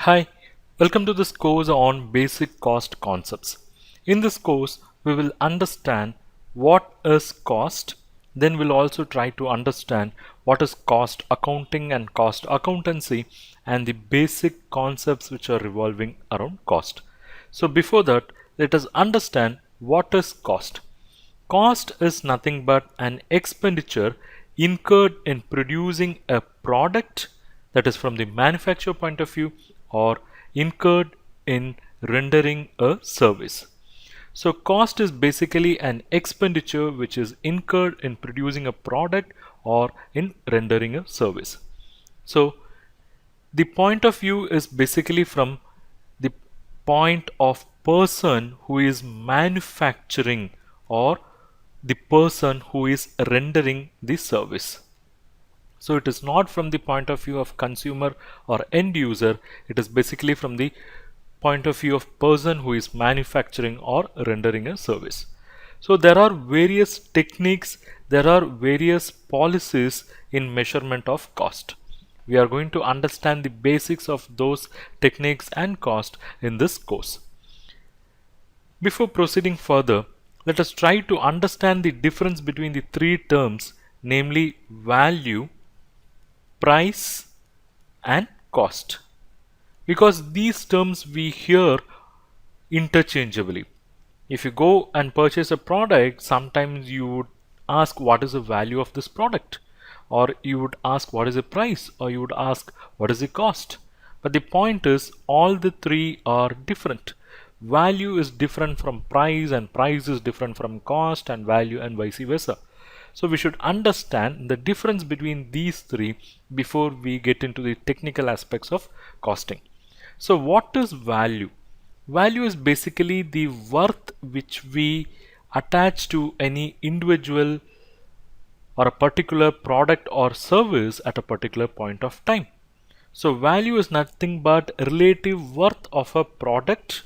Hi, welcome to this course on basic cost concepts. In this course, we will understand what is cost, then we'll also try to understand what is cost accounting and cost accountancy and the basic concepts which are revolving around cost. So before that, let us understand what is cost. Cost is nothing but an expenditure incurred in producing a product, that is from the manufacturer point of view, or incurred in rendering a service. So cost is basically an expenditure which is incurred in producing a product or in rendering a service. So the point of view is basically from the point of person who is manufacturing or the person who is rendering the service. So it is not from the point of view of consumer or end user, it is basically from the point of view of person who is manufacturing or rendering a service. So there are various techniques, there are various policies in measurement of cost. We are going to understand the basics of those techniques and cost in this course. Before proceeding further, let us try to understand the difference between the three terms, namely value, price, and cost. Because these terms we hear interchangeably. If you go and purchase a product, sometimes you would ask what is the value of this product, or you would ask what is the price, or you would ask what is the cost. But the point is, all the three are different. Value is different from price, and price is different from cost and value, and vice versa. So we should understand the difference between these three before we get into the technical aspects of costing. So what is value? Value is basically the worth which we attach to any individual or a particular product or service at a particular point of time. So value is nothing but relative worth of a product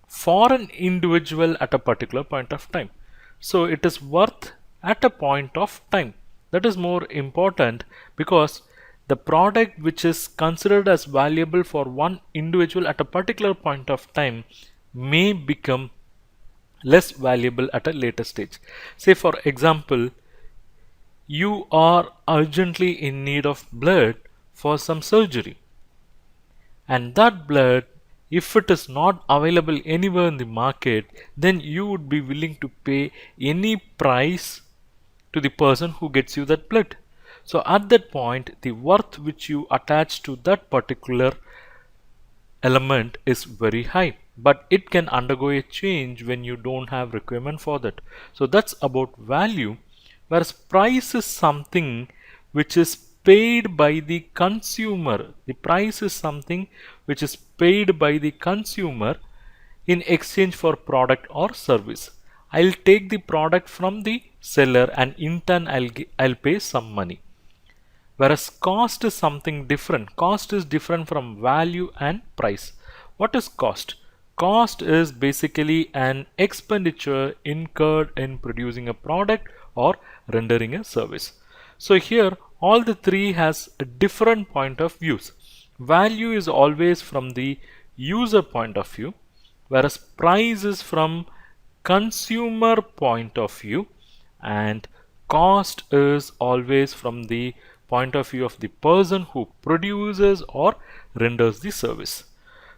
for an individual at a particular point of time. So it is worth at a point of time. That is more important because the product which is considered as valuable for one individual at a particular point of time may become less valuable at a later stage. Say for example, you are urgently in need of blood for some surgery, and that blood, if it is not available anywhere in the market, then you would be willing to pay any price to the person who gets you that blood. So at that point, the worth which you attach to that particular element is very high, but it can undergo a change when you don't have requirement for that. So that's about value, whereas price is something which is paid by the consumer. The price is something which is paid by the consumer in exchange for product or service. I'll take the product from the seller and in turn I'll pay some money. Whereas cost is something different. Cost is different from value and price. What is cost? Cost is basically an expenditure incurred in producing a product or rendering a service. So here all the three has a different point of views. Value is always from the user point of view, whereas price is from consumer point of view, and cost is always from the point of view of the person who produces or renders the service.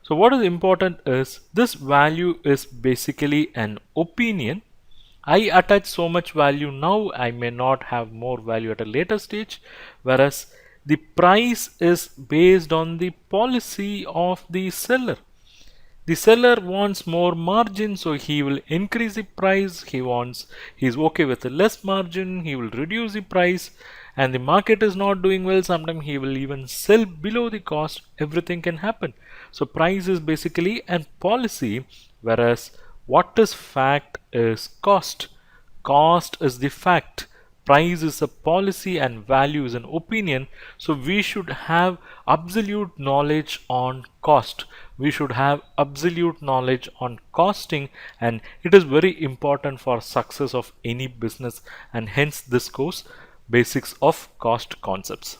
So what is important is this value is basically an opinion. I attach so much value now, I may not have more value at a later stage, whereas the price is based on the policy of the seller. The seller wants more margin, so he will increase the price. He's okay with a less margin, he will reduce the price, and the market is not doing well. Sometimes he will even sell below the cost. Everything can happen. So price is basically a policy, whereas what is fact is cost. Cost is the fact. Price is a policy and value is an opinion. So we should have absolute knowledge on cost. We should have absolute knowledge on costing, and it is very important for success of any business, and hence this course, basics of cost concepts.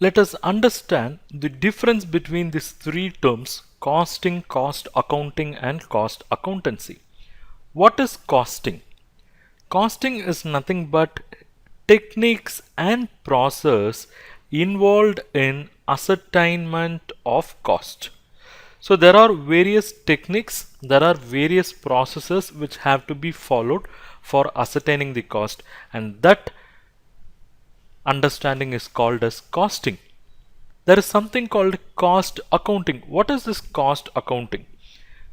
Let us understand the difference between these three terms: costing, cost accounting, and cost accountancy. What is costing? Costing is nothing but techniques and process involved in ascertainment of cost. So there are various techniques, there are various processes which have to be followed for ascertaining the cost, and that understanding is called as costing. There is something called cost accounting. What is this cost accounting?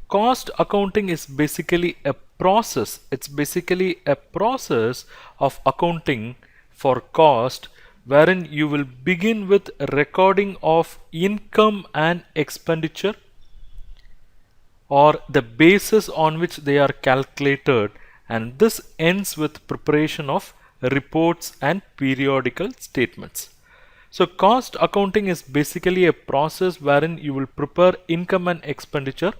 Cost accounting is basically a process. It's basically a process of accounting for cost, wherein you will begin with recording of income and expenditure, or the basis on which they are calculated, and this ends with preparation of reports and periodical statements. So cost accounting is basically a process wherein you will prepare income and expenditure,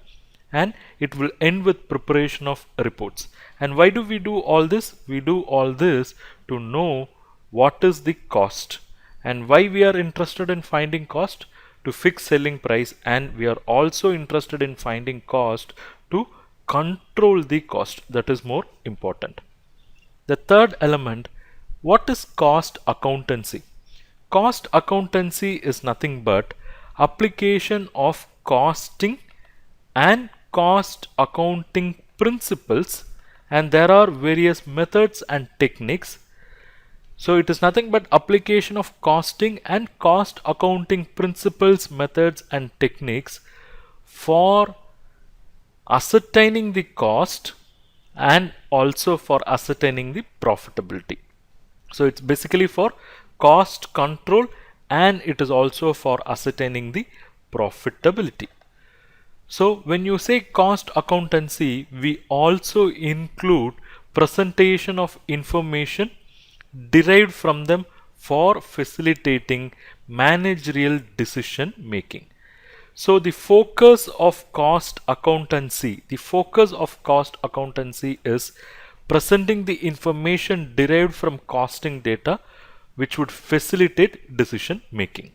and it will end with preparation of reports. And why do we do all this? We do all this to know what is the cost, and why we are interested in finding cost: to fix selling price, and we are also interested in finding cost to control the cost. That is more important. The third element: what is cost accountancy? Cost accountancy is nothing but application of costing and cost accounting principles, and there are various methods and techniques. So it is nothing but application of costing and cost accounting principles, methods, and techniques for ascertaining the cost and also for ascertaining the profitability. So it's basically for cost control, and it is also for ascertaining the profitability. So when you say cost accountancy, we also include presentation of information derived from them for facilitating managerial decision making. So the focus of cost accountancy is presenting the information derived from costing data which would facilitate decision making.